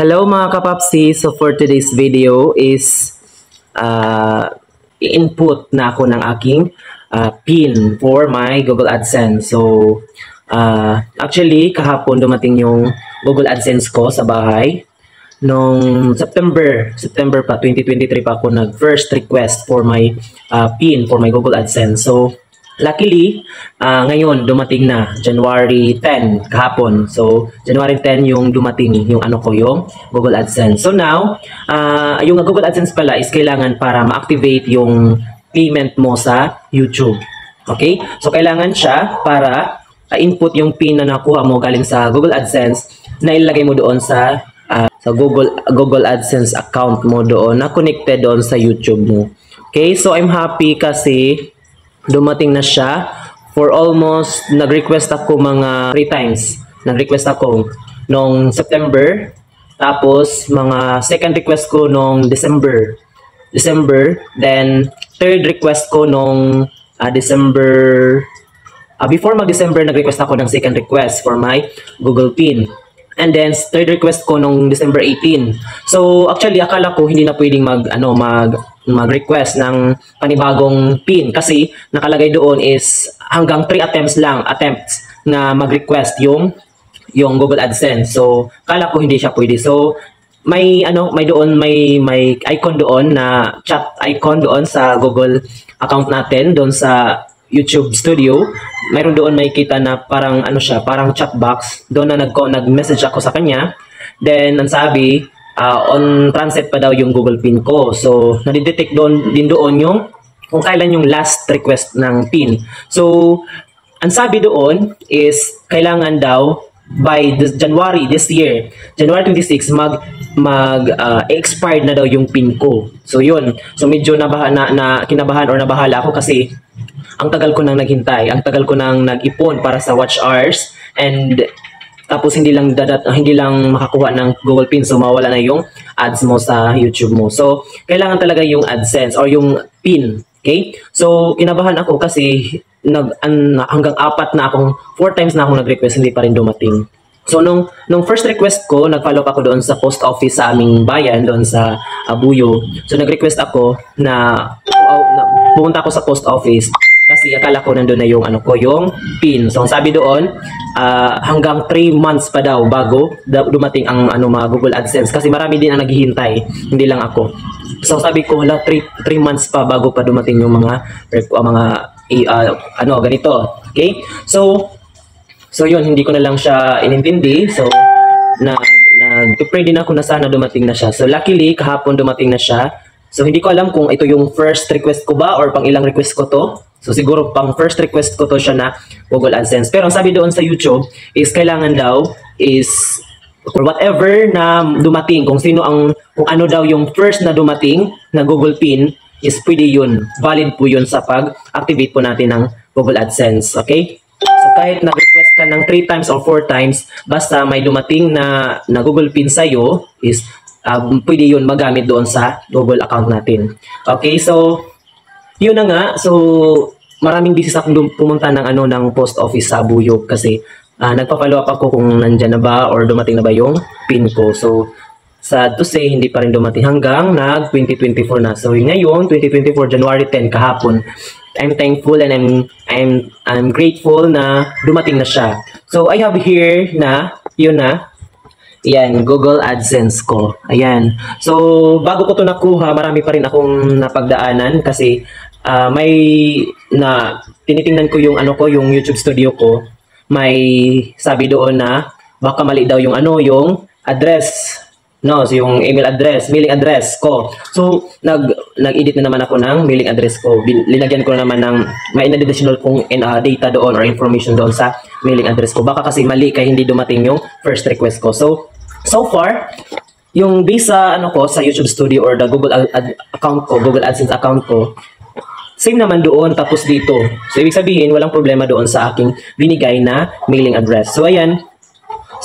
Hello mga kapapsi, so for today's video is i-input na ako ng aking PIN for my Google AdSense. So actually kahapon dumating yung Google AdSense ko sa bahay. Nung September pa 2023 pa ako nag first request for my PIN for my Google AdSense. So luckily, ngayon dumating na January 10 kahapon. So January 10 yung dumating yung yung Google AdSense. So now, yung Google AdSense pala is kailangan para ma-activate yung payment mo sa YouTube. Okay? So kailangan siya para input yung PIN na nakuha mo galing sa Google AdSense na ilagay mo doon sa Google AdSense account mo doon na connected doon sa YouTube mo. Okay? So I'm happy kasi dumating na siya. For almost, nag-request ako mga 3 times. Nag-request ako nung September. Tapos, mga second request ko nung December. Then, third request ko nung December. Before mag-December, nag-request ako ng second request for my Google PIN. And then, third request ko nung December 18. So, actually, akala ko hindi na pwedeng mag-request ng panibagong PIN kasi nakalagay doon is hanggang 3 attempts na mag-request yung Google AdSense. So, akala ko hindi siya pwede. So, may icon doon na chat icon doon sa Google account natin doon sa YouTube Studio. Mayroon doon makikita na parang parang chat box. Doon na nag-message ako sa kanya. Then ang sabi, on transit pa daw yung Google PIN ko. So nadidetect din doon yung kung kailan yung last request ng PIN. So ang sabi doon is kailangan daw by January this year, January 26 expired na daw yung PIN ko. So yun. So medyo kinabahan or nabahala ako kasi ang tagal ko nang naghintay, ang tagal ko nang nag-ipon para sa watch hours, and tapos hindi lang makakuha ng Google PIN, so mawala na yung ads mo sa YouTube mo. So kailangan talaga yung AdSense or yung PIN. Okay? So kinabahan ako kasi hanggang 4 times na akong nag-request, hindi pa rin dumating. So nung first request ko, nag-follow up ako doon sa post office sa aming bayan, doon sa Abuyo. So nag-request ako na pumunta ako sa post office kasi akala ko nandun na yung yung PIN. So ang sabi doon, hanggang 3 months pa daw bago dumating ang mga Google AdSense kasi marami din ang naghihintay, hindi lang ako. So sabi ko, 3 months pa bago pa dumating yung mga ganito. Okay? So yun, hindi ko na lang siya inintindi. So nag-pray din ako na sana dumating na siya. So luckily kahapon dumating na siya. So hindi ko alam kung ito yung first request ko ba or pang ilang request ko to. So siguro pang first request ko to siya na Google AdSense. Pero ang sabi doon sa YouTube is kailangan daw is for whatever na dumating, kung ano daw yung first na dumating na Google PIN is pwede yun. Valid po yun sa pag-activate po natin ng Google AdSense. Okay? So kahit nag-request ka ng 3 times or 4 times, basta may dumating na Google PIN sa'yo is pwede yun magamit doon sa Google account natin. Okay, so yun na nga. So maraming beses akong pumunta ng post office sa Abuyo kasi nagpa-follow up ako kung nandyan na ba or dumating na ba yung PIN ko. So sad to say, hindi pa rin dumating hanggang 2024 na. So ngayon 2024 January 10 kahapon, I'm thankful and I'm grateful na dumating na siya. So I have here na yun na. Ayan, Google AdSense ko. Ayan. So, bago ko to nakuha, marami pa rin akong napagdaanan kasi tinitingnan ko yung yung YouTube Studio ko. May sabi doon na baka mali daw yung yung address. No, so yung email address, mailing address ko. So, nag-edit na naman ako ng mailing address ko. Linagyan ko na naman ng may additional kong data doon or information doon sa mailing address ko. Baka kasi mali kaya hindi dumating yung first request ko. So far, yung base sa sa YouTube Studio or the Google account ko, Google AdSense account ko, same naman doon tapos dito. So ibig sabihin, walang problema doon sa aking binigay na mailing address. So ayan.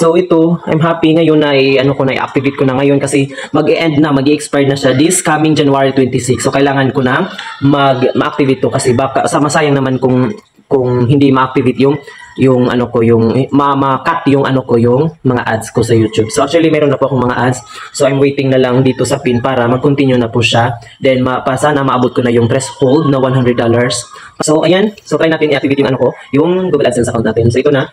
So ito, I'm happy ngayon na i-activate ko na ngayon kasi mag-e-end na, mag-e-expire na siya this coming January 26. So kailangan ko na ma-activate to kasi baka masayang naman kung hindi ma-activate yung yung ano ko, yung ma-cut yung ano ko, yung mga ads ko sa YouTube. So actually meron na po akong mga ads. So I'm waiting na lang dito sa pin para mag-continue na po siya. Then sana maabot ko na yung threshold na $100. So ayan, so try natin i-activate yung ano ko, yung Google AdSense account natin. So ito na.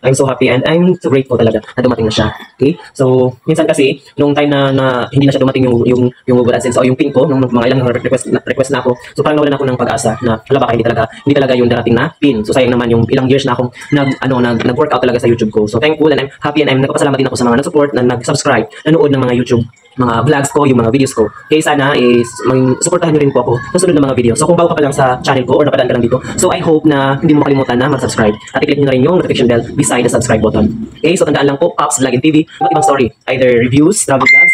I'm so happy and I'm so grateful talaga na dumating na siya. Okay? So, minsan kasi, nung time na hindi na siya dumating yung Google AdSense o yung pin ko, nung mga ilang request na ako, so parang nawalan ako ng pag-asa na, hala baka hindi talaga yung darating na pin. So, sayang naman yung ilang years na akong nag-workout talaga sa YouTube ko. So, thankful and I'm happy and I'm nagpapasalamat din ako sa mga nag-support na nag-subscribe, nanood ng mga YouTube mga vlogs ko, yung mga videos ko. Okay, sana is supportahan nyo rin po ako sa sunod na mga video. So kung bago ka pa lang sa channel ko or napadaan ka lang dito, so I hope na hindi mo makalimutan na mag-subscribe at i-click nyo na rin yung notification bell beside the subscribe button. Okay, so tandaan lang po, Pops Vlog and TV, iba't ibang story. Either reviews, travel vlogs,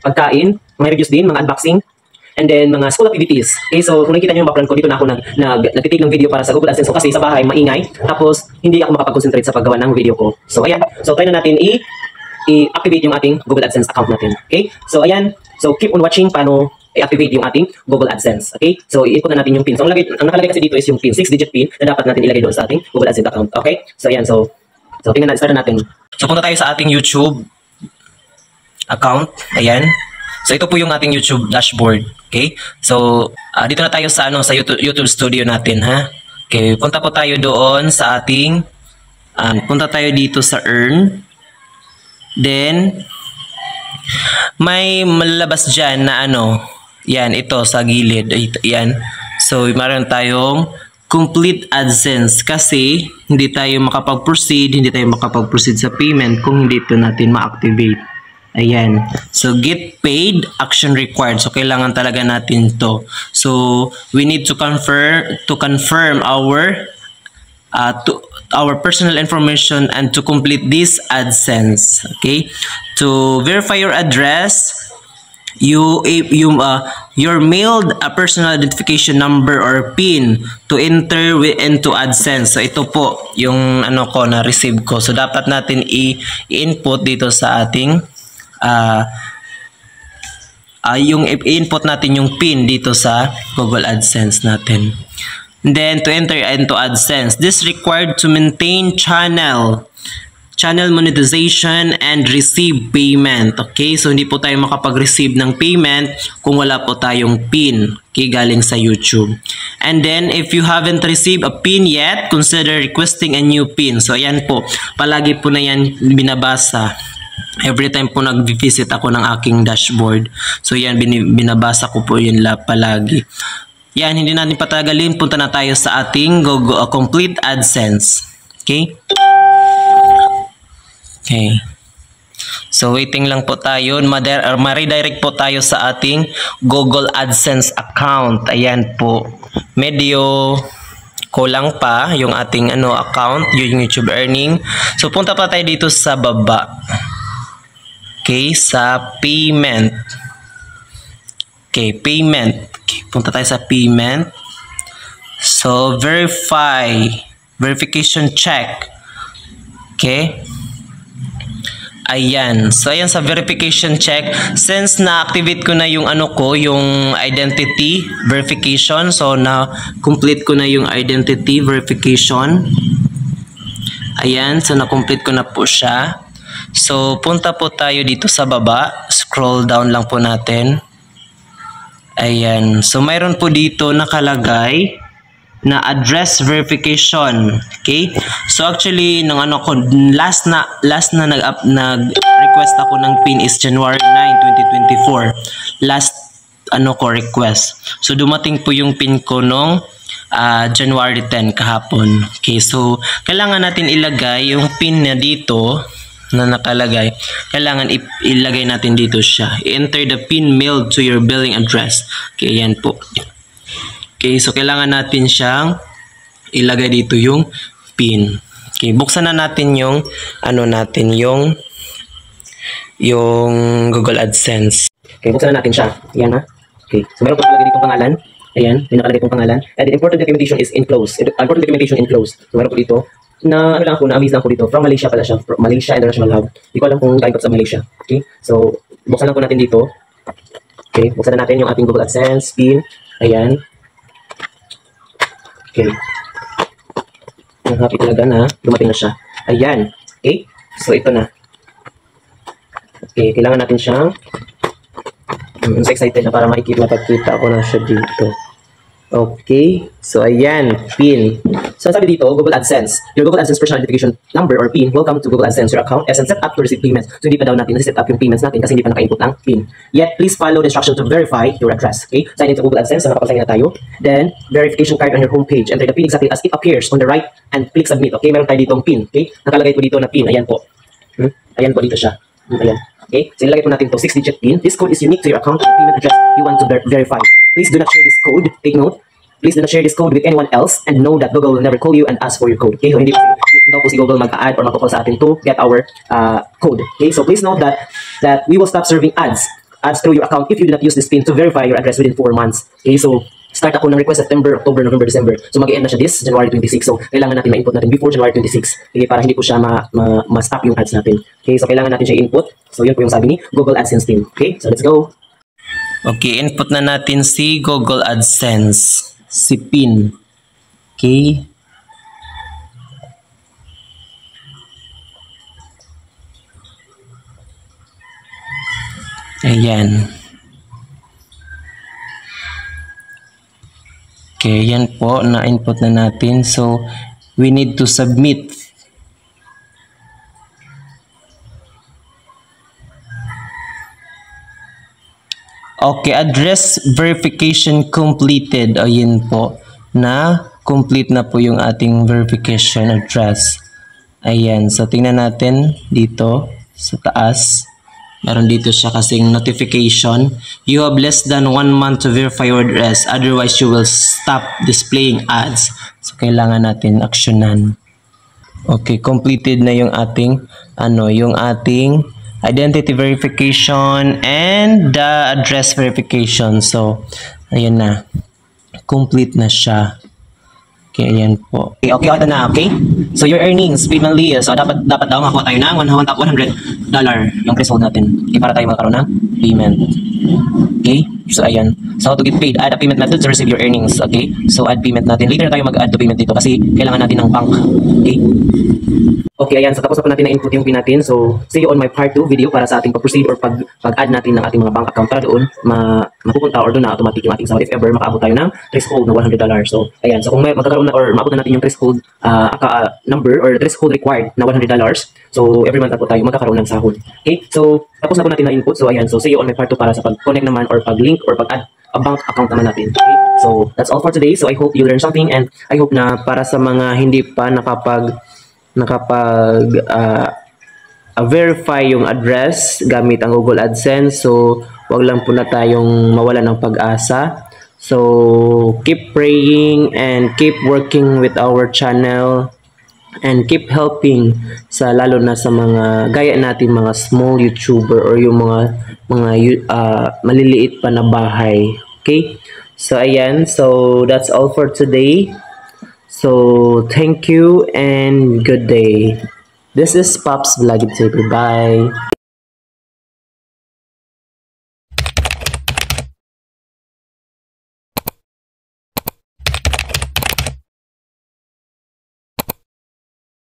pagkain, mga reviews din, mga unboxing, and then mga school activities. Okay, so kung nakikita nyo yung background ko, dito na ako nagtitig ng video para sa Google AdSense. So kasi sa bahay, maingay, tapos hindi ako makapag-concentrate sa paggawa ng video ko. So ayan, so try na natin i-activate yung ating Google AdSense account natin. Okay? So, ayan. So, keep on watching paano i-activate yung ating Google AdSense. Okay? So, i-input na natin yung PIN. So, ang nakalagay kasi dito is yung PIN, 6-digit PIN na dapat natin ilagay doon sa ating Google AdSense account. Okay? So, ayan. So tingnan natin. Start na natin. So, punta tayo sa ating YouTube account. Ayan. So, ito po yung ating YouTube dashboard. Okay? So, dito na tayo sa YouTube Studio natin, ha? Okay. Punta po tayo doon sa ating punta tayo dito sa Earn. Then, may malalabas dyan na yan, ito sa gilid, yan. So, meron tayong complete AdSense kasi hindi tayo makapag-proceed sa payment kung hindi ito natin ma-activate. Ayan. So, get paid, action required. So, kailangan talaga natin to. So, we need to confirm our personal information and to complete this AdSense. Okay, to verify your address, your mailed a personal identification number or PIN to enter into AdSense. So ito po yung ko na receive ko. So dapat natin i-input dito sa ating yung i-input natin yung PIN dito sa Google AdSense natin. Then, to enter into AdSense, this required to maintain channel monetization and receive payment. Okay, so hindi po tayo makapag-receive ng payment kung wala po tayong PIN, okay, galing sa YouTube. And then, if you haven't received a PIN yet, consider requesting a new PIN. So, ayan po, palagi po na yan binabasa. Every time po nag-visit ako ng aking dashboard. So, yan, binabasa ko po yun palagi. Yan, hindi natin patagalin. Punta na tayo sa ating complete AdSense. Okay? Okay. So, waiting lang po tayo. Ma-redirect po tayo sa ating Google AdSense account. Ayan po. Medyo kulang pa yung ating account, yung YouTube earning. So, punta pa tayo dito sa baba. Okay, sa payment. Okay, payment. Okay, punta tayo sa payment. So, verification check. Okay. Ayan. So, ayan sa verification check. Since na-activate ko na yung yung identity verification. So, na-complete ko na yung identity verification. Ayan. So, na-complete ko na po siya. So, punta po tayo dito sa baba. Scroll down lang po natin. Ayan. So, mayroon po dito nakalagay na address verification. Okay? So, actually, nung last na nag-request ako ng PIN is January 9, 2024. Last request. So, dumating po yung PIN ko nung January 10 kahapon. Okay? So, kailangan natin ilagay yung PIN na dito na nakalagay, kailangan ilagay natin dito siya. Enter the PIN mailed to your billing address. Okay, yan po. Okay, so kailangan natin siyang ilagay dito yung PIN. Okay, buksan na natin yung yung Google AdSense. Okay, buksan na natin siya. Yan ha. Okay, so meron po nakalagay ditong pangalan. Ayan, may nakalagay itong pangalan. And the important documentation is enclosed. Important documentation enclosed. So meron po dito na na-amaze lang ako dito. From Malaysia pala siya. From Malaysia International Hub. Hindi ko alam kung galing sa Malaysia. Okay? So, buksan lang po natin dito. Okay? Buksan na natin yung ating Google AdSense PIN. Ayan. Okay. akong happy talaga na dumating na siya. Ayan. Okay? So, ito na. Okay, kailangan natin siyang I'm so excited na para makikita ko na siya dito. Okay, so ayan, PIN. So sabi dito, Google AdSense. Your Google AdSense personal identification number or PIN. Welcome to Google AdSense. Your account is set up to receive payments. So hindi pa daw natin na-set up yung payments natin kasi hindi pa naka-input ng PIN. Yet, please follow the instruction to verify your address. Okay, sign into Google AdSense. So nakapag-sign na tayo. Then, verification card on your homepage. Enter the PIN exactly as it appears on the right and click submit. Okay, meron tayo ditong PIN. Okay, nakalagay po dito na PIN. Ayan po. Ayan po dito siya. Ayan. Okay, so ilagay po natin to 6-digit PIN. This code is unique to your account and payment address you want to verify. Please do not share this code. Take note. Please do not share this code with anyone else and know that Google will never call you and ask for your code. Okay, so hindi daw po si Google mag-add or mag-call sa atin to get our code. Okay, so please note that we will stop serving ads through your account if you do not use this PIN to verify your address within 4 months. Okay, so start ako ng request September, October, November, December. So mag-end na siya this January 26. So kailangan natin ma-input natin before January 26. Okay, para hindi po siya ma-stop yung ads natin. Okay, so kailangan natin siya input. So yun po yung sabi ni Google AdSense team. Okay, so let's go. Okay, input na natin si Google AdSense, si PIN. Okay. Ayan. Okay, yan po, na-input na natin. So, we need to submit. Okay, address verification completed. Ayan po, na complete na po yung ating verification address. Ayan, so tingnan natin dito sa taas. Meron dito siya kasing notification. You have less than 1 month to verify your address. Otherwise, you will stop displaying ads. So, kailangan natin aksyonan. Okay, completed na yung ating, yung ating identity verification and the address verification. So, ayan na. Complete na siya. Okay, ayan po. Okay, ito na, okay? So, your earnings, paid monthly, so dapat daw makuha tayo ng $100 yung threshold natin. Okay, para tayo magkaroon ng payment. Okay, so ayan. So, to get paid, add a payment method to receive your earnings. Okay, so add payment natin. Later tayo mag-add to payment dito kasi kailangan natin ng bank. Okay? Okay, ayan. So, tapos na po natin na-input yung PIN natin. So, see you on my part 2 video para sa ating pag-proceed or pag-add natin ng ating mga bank account para doon mapupunta or doon na automatic yung ating sahod if ever makaabot tayo ng threshold na $100. So, ayan. So, kung may magkakaroon na or maabot na natin yung threshold number or threshold required na $100, so, every month na po tayo magkakaroon ng sahod. Okay? So, tapos na po natin na-input. So, ayan. So, see you on my part 2 para sa pag-connect naman or pag-link or pag-add a bank account naman natin. Okay? So, that's all for today. So, I hope you learned something and I hope na para sa mga hindi pa verify yung address gamit ang Google AdSense. So, wag lang po na tayong mawalan ng pag-asa. So, keep praying and keep working with our channel and keep helping lalo na sa mga gaya natin mga small YouTuber or yung mga maliliit pa na bahay. Okay? So, ayan. So, that's all for today. So, thank you and good day. This is Pops Vlog TV. Bye.